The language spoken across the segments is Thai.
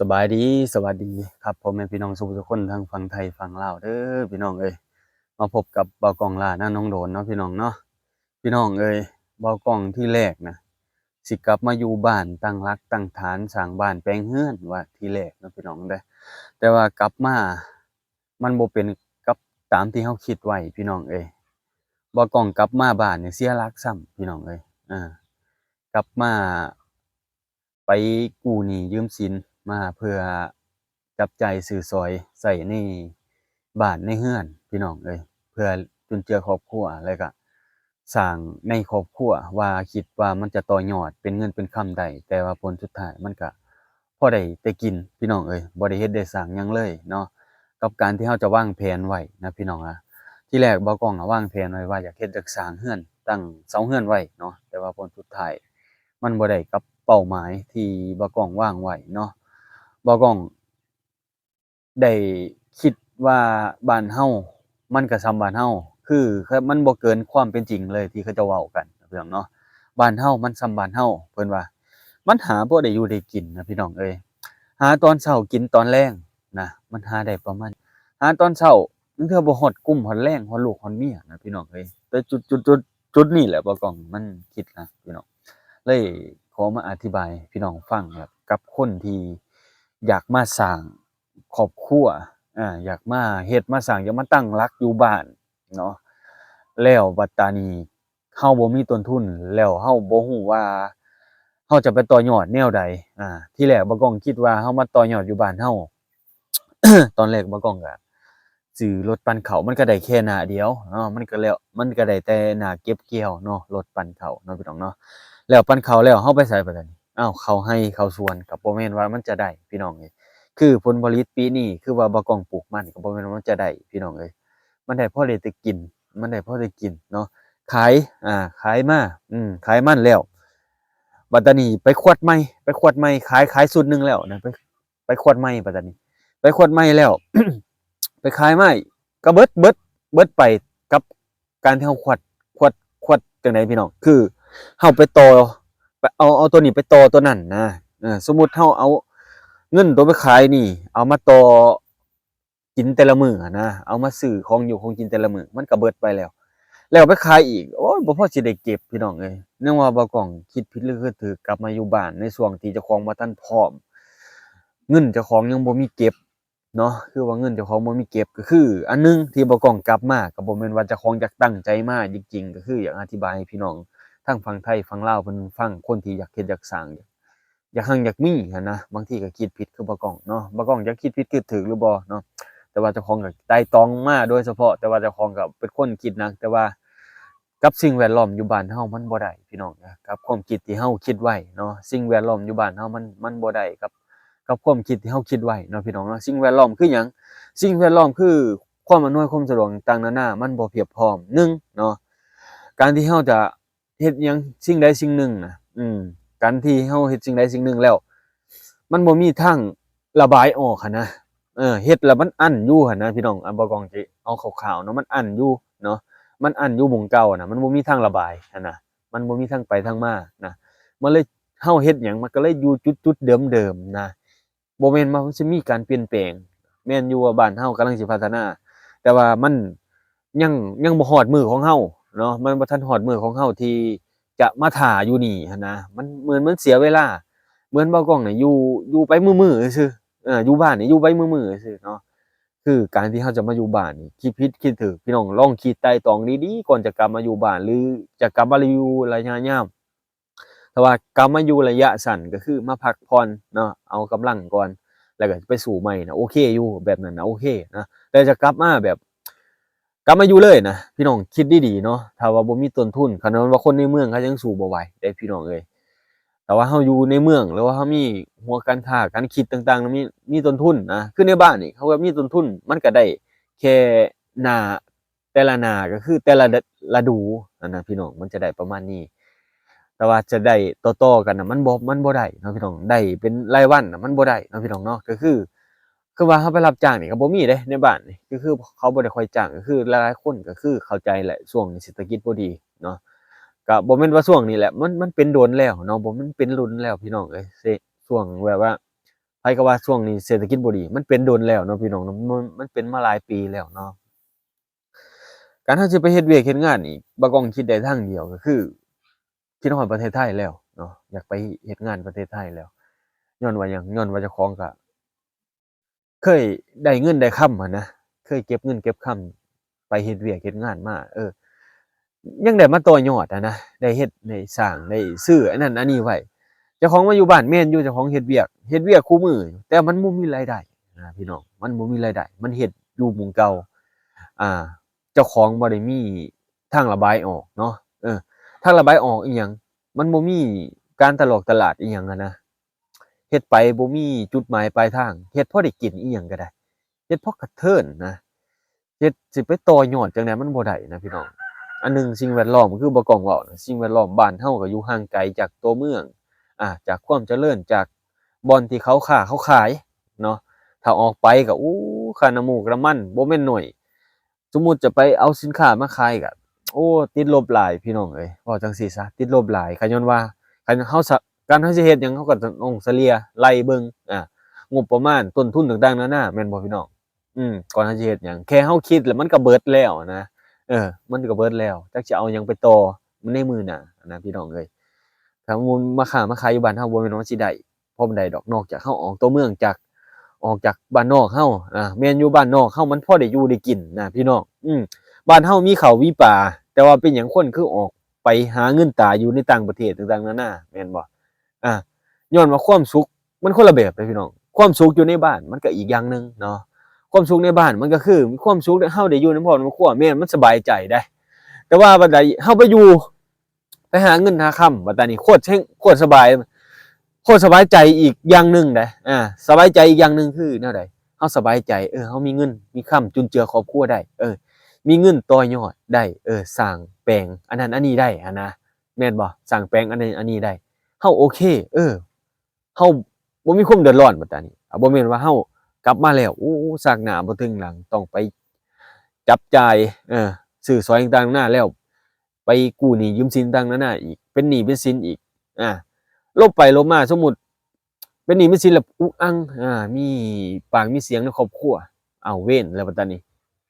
สบายดีสวัสดีครับพ่อแม่พี่น้องสุขทุกคนทั้งฝั่งไทยฝั่งลาวเด้อพี่น้องเอ้ยมาพบกับเบากองล่าหน้าน้องโดนเนาะพี่น้องเนาะพี่น้องเอ้ยเบากองที่แรกนะสิกลับมาอยู่บ้านตั้งรักตั้งฐานสร้างบ้านแปลงเรือนว่าที่แรกเนาะพี่น้องเด้อแต่ว่ากลับมามันบ่เป็นกับตามที่เราคิดไว้พี่น้องเอ้ยเบากองกลับมาบ้านนี่เสียหลักซ้ำพี่น้องเอ้ยกลับมาไปกู้หนี้ยืมสินมาเพื่อจับจ่ายซื้อสอยใช้ในบ้านในเรือนพี่น้องเอ้ยเพื่อจุนเจือครอบครัวแล้วก็สร้างในครอบครัวว่าคิดว่ามันจะต่อยอดเป็นเงินเป็นคำได้แต่ว่าผลสุดท้ายมันก็พอได้แต่กินพี่น้องเอ้ยบ่ได้เฮ็ดได้สร้างหยังเลยเนาะกับการที่เราจะวางแผนไว้นะพี่น้องที่แรกบ่าวกล้องวางแผนไว้ว่าอยากเฮ็ดจักสร้างเรือนตั้งเสาเรือนไว้เนาะแต่ว่าผลสุดท้าย มันบ่ได้กับเป้าหมายที่บ่าวกล้องวางไว้เนาะบ่าวกล้องได้คิดว่าบ้านเฮามันก็ส่ำบ้านเฮาคือมันบ่เกินความเป็นจริงเลยที่เขาเจ้าเว้ากันนะพี่น้องเนาะบ้านเฮามันส่ำบ้านเฮาเพิ่นว่ามันหาบ่ได้อยู่ได้กินนะพี่น้องเอ้ยหาตอนเช้ากินตอนแลงนะมันหาได้ประมาณหาตอนเช้าลางเทื่อบ่ฮอดกุ้มฮอดแลงฮอดลูกฮอดเมียนะพี่น้องเอ้ยแต่จุดนี้แหละบ่าวกล้องมันคิดนะพี่น้อง เลยขอมาอธิบายพี่น้องฟังครับกับคนที่อยากมาสร้างครอบครัวอยากมาเฮ็ดมาสร้างอยากมาตั้งหลักอยู่บ้านเนาะแล้วบัดตานี้เราบ่มีต้นทุนแล้วเราบ่ฮู้ว่าเราจะไปต่อยอดแนวใดที่แรกบ่ก้องคิดว่าเรามาต่อยอดอยู่บ้านเราตอนแรกบ่ก้องก็ซื้อรถปั่นข้าวมันก็ได้แค่หน้าเดียวเนาะมันก็ได้แต่หน้าเก็บเกี่ยวเนาะรถปั่นข้าวเนาะพี่น้องเนาะ แล้วปั่นข้าวแล้วเราไปไสบัดนี้อ้าวเข้าไร่เข้าสวนก็บ่แม่นว่ามันจะได้พี่น้องเอ้ยคือผลผลิตปีนี้คือว่าบ่ก้องปลูกมันก็บ่แม่นว่ามันจะได้พี่น้องเอ้ยมันได้พอได้แต่กินมันได้พอได้กินเนาะขายขายมาขายมันแล้วบัดตานี้ไปควดใหม่ขายสูตรหนึ่งแล้วนะไปควดใหม่บัดตานี้ไปควดใหม่แล้ว ไปขายมาก็เบิดไปกับการที่เราควดจังได๋พี่น้องคือเราไปต่อไปเอาตัวนี้ไปต่อตัวนั้นนะสมมุติเราเอาเงินตัวไปขายนี่เอามาต่อกินแต่ละมื้ออะนะเอามาซื้อของอยู่ของกินแต่ละมื้อมันก็เบิดไปแล้วไปขายอีกโอ๊ยบ่พอสิได้เก็บพี่น้องเอ้ยเนื่องว่าบ่ก้องคิดผิดหรือคือถูกกลับมาอยู่บ้านในช่วงที่เจ้าของบ่ทันพร้อมเงินเจ้าของยังบ่มีเก็บ เนาะคือว่าเงินเจ้าของบ่มีเก็บก็คืออันหนึ่งที่บ่ก้องกลับมาก็บ่แม่นว่าเจ้าของอยากตั้งใจมาจริงๆก็คืออยากอธิบายให้พี่น้องทั้งฝั่งไทยฝั่งลาวเพิ่นฟังคนที่อยากเฮ็ดอยากสร้างอยากหั้งอยากมีหั้นนะบางทีก็คิดผิดคือบ่ก้องเนาะบ่ก้องจักคิดผิดคิดถูกหรือบ่เนาะแต่ว่าเจ้าของก็ไตร่ตรองมาโดยเฉพาะแต่ว่าเจ้าของก็เป็นคนคิดหนักแต่ว่ากับสิ่งแวดล้อมอยู่บ้านเฮามันบ่ได้พี่น้องกับความคิดที่เฮาคิดไว้เนาะสิ่งแวดล้อมอยู่บ้านเฮามันบ่ได้กับความคิดที่เฮาคิดไว้เนาะพี่น้องเนาะสิ่งแวดล้อมคือหยัง สิ่งแวดล้อมคือความอำนวยความสะดวกต่างๆนานามันบ่เพียบพร้อมหนึ่งเนาะการที่เราจะเฮ็ดหยังสิ่งใดสิ่งหนึ่งน่ะการที่เราเฮ็ดสิ่งใดสิ่งหนึ่งแล้วมันบ่มีทางระบายออกหั้นนะเฮ็ดแล้วมันอั้นอยู่หั้นนะพี่น้องบ่กองจิเอาคร่าวๆเนาะมันอั้นอยู่เนาะมันอั้นอยู่หม้องเก่าน่ะมันบ่มีทางระบายหั้นน่ะมันบ่มีทางไปทางมานะมันเลยเราเฮ็ดหยังมันก็เลยอยู่จุดๆเดิมๆนะบ่แม่นว่ามันสิมีการเปลี่ยนแปลง แม่นอยู่ว่าบ้านเฮากำลังสิพัฒนาแต่ว่ามันยังยังบ่ฮอดมื้อของเฮาเนาะมันบ่ทันฮอดมื้อของเฮาที่จะมาท่าอยู่นี่หั้นนะมันเหมือนมันเสียเวลาเหมือนบ่าวกล้องน่ะอยู่ไปมื้อๆซื่ออยู่บ้านนี่อยู่ไปมื้อๆซื่อเนาะคือการที่เฮาจะมาอยู่บ้านนี่คิดผิดคิดถูกพี่น้องลองคิดไตร่ตรองดีๆก่อนจะกลับมาอยู่บ้านหรือจะกลับมาอยู่ระยะยาวถ้าว่ากลับมาอยู่ระยะสั้นก็คือมาพักผ่อนเนาะเอากำลังก่อน แล้วก็ไปสู่ใหม่นะโอเคอยู่แบบนั้นนะโอเคนะแต่จะกลับมาแบบกลับมาอยู่เลยนะพี่น้องคิดดีๆเนาะถ้าว่าบ่มีต้นทุนขนาดว่าคนในเมืองเขายังสู้บ่ไหวเด้พี่น้องเอ้ยแต่ว่าเราอยู่ในเมืองหรือว่าเรามีหัวการค้าการคิดต่างๆมีต้นทุนนะคือในบ้านนี่เขาก็มีต้นทุนมันก็ได้แค่หน้าแต่ละหน้าก็คือแต่ละฤดูนั่นน่ะพี่น้องมันจะได้ประมาณนี้ แต่ว่าจะได้ต่อๆกันน่ะมันบ่ได้เนาะพี่น้องได้เป็นรายวันน่ะมันบ่ได้เนาะพี่น้องเนาะก็คือว่าเราไปรับจ้างนี่ก็บ่มีเด้ในบ้านนี่ก็คือเขาบ่ได้ค่อยจ้างก็คือหลายๆคนก็คือเข้าใจแหละช่วงนี้เศรษฐกิจบ่ดีเนาะก็บ่แม่นว่าช่วงนี้แหละมันเป็นโดนแล้วเนาะบ่มันเป็นรุนแล้วพี่น้องเอ้ยช่วงแบบว่าพ ก็ว่าช่วงนี้เศรษฐกิจบ่ดีมันเป็นโดนแล้วเนาะพี่น้องเนาะมันเป็นมาหลายปีแล้วเนาะการเฮาสิไปเฮ็ดเวียกเฮ็ดงานนี่บ่ต้องคิดได้ทางเดียวก็คือคิดฮอดประเทศไทยแล้วเนาะอยากไปเฮ็ดงานประเทศไทยแล้วย้อนว่าหยังย้อนว่าเจ้าของก็เคยได้เงินได้ค่ำอะนะเคยเก็บเงินเก็บค่ำไปเฮ็ดเวียกเฮ็ดงานมายังได้มาต่อยอดอะนะได้เฮ็ดได้สร้างได้ซื้ออันนั้นอันนี้ไว้เจ้าของมาอยู่บ้านแม่นอยู่เจ้าของเฮ็ดเวียกคุมื้อแต่มันบ่มีรายได้พี่น้องมันบ่มีรายได้มันเฮ็ดอยู่หม้องเก่าอ่าเจ้าของบ่ได้มีทางระบายออกเนาะเออทางระบายออกอิหยังมันบ่มีการตลาดอิหยังอะนะเฮ็ดไปบ่มีจุดหมายปลายทางเฮ็ดพอได้กินอิหยังก็ได้เฮ็ดพอกระเทินนะเฮ็ดสิไปต่อยอดจั่งใดมันบ่ได้นะพี่น้อง อันหนึ่งสิ่งแวดล้อมคือบ่ต้องเว้านะสิ่งแวดล้อมบ้านเฮาก็อยู่ห่างไกลจากตัวเมืองจากความเจริญจากบ่อนที่เขาค้าเขาขายเนาะถ้าออกไปก็ค่าน้ำมูกน้ำมันบ่แม่นน้อยสมมุติจะไปเอาสินค้ามาขายก็ติดลบหลายพี่น้องเอ้ยเว้าจังซี่ซะติดลบหลายก็ย้อนว่าคันเฮาการเฮาสิเฮ็ดหยังเฮาก็ต้องเฉลี่ยไล่เบิ่งงบประมาณต้นทุนต่างๆนานาแม่นบ่พี่น้องก่อนเฮาสิเฮ็ดหยังแค่เฮาคิดแล้วมันก็เบิดแล้วนะ มันก็เบิดแล้วจักสิเอาหยังไปต่อมันในมื้อหน้านะพี่น้องเอ้ยถ้ามูลมาค้ามาขายอยู่บ้านเฮาบ่แม่นว่าสิได้เพราะมันได้ดอกนอกจากเฮาออกตัวเมืองออกจากบ้านนอกเฮาแม่นอยู่บ้านนอกเฮามันพอได้อยู่ได้กินนะพี่น้องบ้านเฮามีข้าวมีปลาแต่ว่าเป็นหยังคนคือออกไปหาเงินตาอยู่ในต่างประเทศต่างๆนานาแม่นบ่อาย้อนว่าความสุขมันคนละแบบเลยพี่น้องความสุขอยู่ในบ้านมันก็อีกอย่างหนึ่งเนาะ ความสุขในบ้านมันก็คือมีความสุขเฮาได้อยู่นำพ่อนำครัวแม่นมันสบายใจได้แต่ว่าบัดใดเฮาไปอยู่ไปหาเงินหาค่ำบัดตานี้โคตรสบายโคตรสบายใจอีกอย่างหนึ่งเด้สบายใจอีกอย่างหนึ่งคือแนวใดเฮาสบายใจเฮามีเงินมีค่ำจุนเจือครอบครัวได้มีเงินต่อยอดได้สร้างแปลงอันนั้นอันนี้ได้หันนะแม่นบ่สร้างแปลงอันนั้นอันนี้ได้เฮาโอเคเฮาบ่มีความเดือดร้อนบัดตานี้บ่แม่นว่าเฮา กลับมาแล้วซากหน้าบ่ถึงหลังต้องไปจับจ่ายซื้อสอยต่างๆนานาแล้วไปกู้หนี้ยืมสินต่างๆนานาอีกเป็นหนี้เป็นสินอีกอาลบไปลบมาสมมุติเป็นหนี้เป็นสินแล้วอุกอั่งมีปากมีเสียงในครอบครัวอ้าวเว้นแล้วบัดตานี้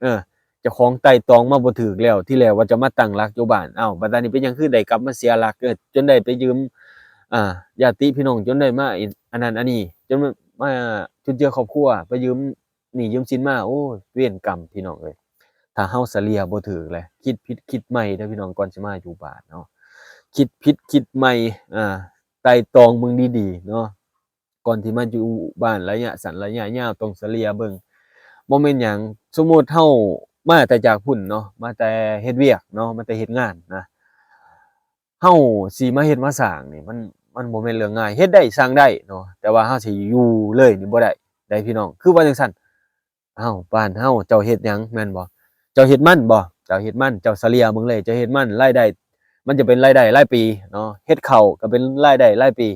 เออเจ้าของไต่ตองมาบ่ถูกแล้วที่แรกว่าจะมาตั้งหลักอยู่บ้านอ้าวบัดตานี้เป็นหยังคือได้กลับมาเสียหลักจนได้ไปยืมญาติพี่น้องจนได้มาอันนั้นอันนี้จนมาจุนเจือครอบครัวไปยืมหนี้ยืมสินมาเวรกรรมพี่น้องเอ้ยถ้าเฮาเฉลี่ยบ่ถูกแหละคิดผิดคิดใหม่เด้อพี่น้องก่อนสิมาอยู่บ้านเนาะคิดผิดคิดใหม่ไตร่ตรองเบิ่งดีๆเนาะก่อนที่มาอยู่บ้านระยะสั้นระยะยาวต้องเฉลี่ยเบิ่งบ่แม่นหยังสมมุติเฮามาแต่จากพุ่นเนาะมาแต่เฮ็ดเวียกเนาะมาแต่เฮ็ดงานนะเฮาสิมาเฮ็ดมาสร้างนี่มันบ่แม่นเรื่องง่ายเฮ็ดได้สร้างได้เนาะแต่ว่าเฮาสิอยู่เลยนี่บ่ได้พี่น้องคือว่าจังซั่นอ้าวบ้านเฮาเจ้าเฮ็ดหยังแม่นบ่เจ้าเฮ็ดมันบ่เจ้าเฮ็ดมันเจ้าเฉลี่ยเบิ่งเลยเจ้าเฮ็ดมันรายได้มันจะเป็นรายได้รายปีเนาะเฮ็ดข้าวก็เป็นรายได้รายปี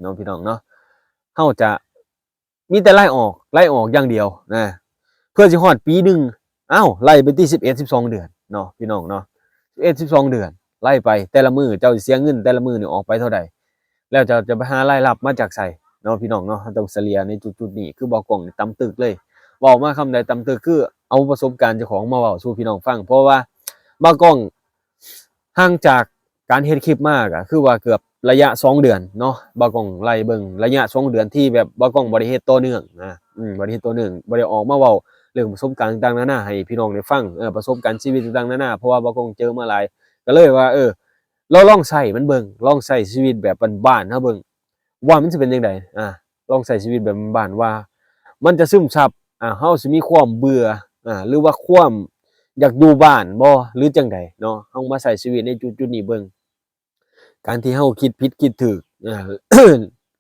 เนาะพี่น้องเนาะเฮาจะมีแต่ไล่ออกอย่างเดียวนะเพื่อสิฮอดปีหนึ่งอ้าวไล่ไปที่11-12เดือนเนาะพี่น้องเนาะ11-12เดือนไล่ไปแต่ละมื้อเจ้าสิเสียเงินแต่ละมื้อนี่ออกไปเท่าใดแล้วเจ้าจะไปหารายรับมาจากไสเนาะพี่น้องเนาะเราต้องเฉลี่ยในจุดๆนี้คือบ่กล้องนี่ตำตึกเลยเว้ามาคำใดตำตึกคือเอาประสบการณ์เจ้าของมาเว้าสู่พี่น้องฟังเพราะว่าบ่กล้องห่างจากการเฮ็ดคลิปมาก็คือว่าเกือบระยะ2เดือนเนาะบ่กล้องไล่เบิ่งระยะ2เดือนที่แบบบ่กล้องบ่ได้เฮ็ดต่อเนื่องนะบ่ได้เฮ็ดต่อเนื่องบ่ได้ออกมาเว้าเรื่องประสบการณ์ต่างๆนานาให้พี่น้องได้ฟังประสบการณ์ชีวิตต่างๆนานาเพราะว่าบ่กล้องเจอมาหลายก็เลยว่าเราลองใช้มันเบิ่งลองใช้ชีวิตแบบบ้านๆเฮาเบิ่งว่ามันสิเป็นจังไดลองใช้ชีวิตแบบบ้านๆว่ามันจะซึมซับเฮาสิมีความเบื่อหรือว่าความอยากอยู่บ้านบ่หรือจั่งใดเนาะเฮามาใช้ชีวิตในจุดๆนี้เบิ่งการที่เฮาคิดผิดคิดถูก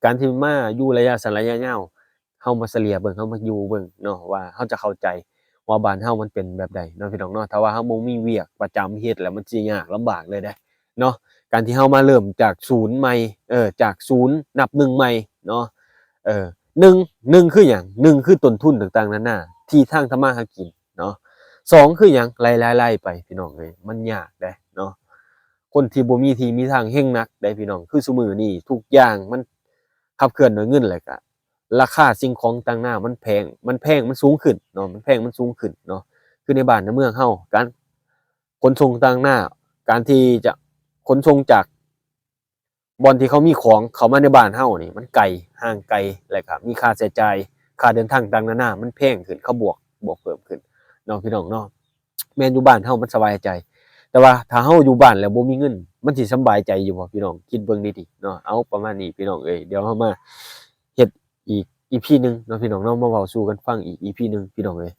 การที่มาอยู่ระยะสั้นระยะยาวเฮามาเฉลี่ยเบิ่งเฮามาอยู่เบิ่งเนาะว่าเฮาจะเข้าใจว่าบ้านเฮามันเป็นแบบใดเนาะพี่น้องเนาะถ้าว่าเฮาบ่มีเวียกประจำเฮ็ดแล้วมันสิยากลำบากเลยเด้เนาะการที่เฮามาเริ่มจากศูนย์ใหม่จากศูนย์นับหนึ่งใหม่เนาะหนึ่งคือหยังหนึ่งคือต้นทุนต่างๆนานาที่ทางทำมาหากินเนาะสองคือหยังไล่ๆๆไปพี่น้องเอ้ยมันยากเด้เนาะคนที่บ่มีที่มีทางเฮ็งนักเด้พี่น้องคือซุมื้อนี้ทุกอย่างมันขับเคลื่อนด้วยเงินแหละก็ ราคาสิ่งของต่างหน้ามันแพงมันสูงขึ้นเนาะมันแพงมันสูงขึ้นเนาะคือในบ้านในเมืองเฮาการขนส่งต่างหน้าการที่จะขนส่งจากบ่อนที่เขามีของเข้ามาในบ้านเฮานี่มันไกลห่างไกลแล้วก็มีค่าใช้จ่ายค่าเดินทางต่างๆนานามันแพงขึ้นเขาบวกเพิ่มขึ้นเนาะพี่น้องเนาะแม่นอยู่บ้านเฮามันสบายใจแต่ว่าถ้าเฮาอยู่บ้านแล้วบ่มีเงินมันสิสำบายใจอยู่บ่พี่น้องคิดเบิ่งดีๆเนาะเอาประมาณนี้พี่น้องเอ้ยเดี๋ยวเฮามาเฮ็ดอีก EP หนึ่งเนาะพี่น้องเนาะมาเว้าสู่กันฟังอีก EP หนึ่งพี่น้องเอ้ย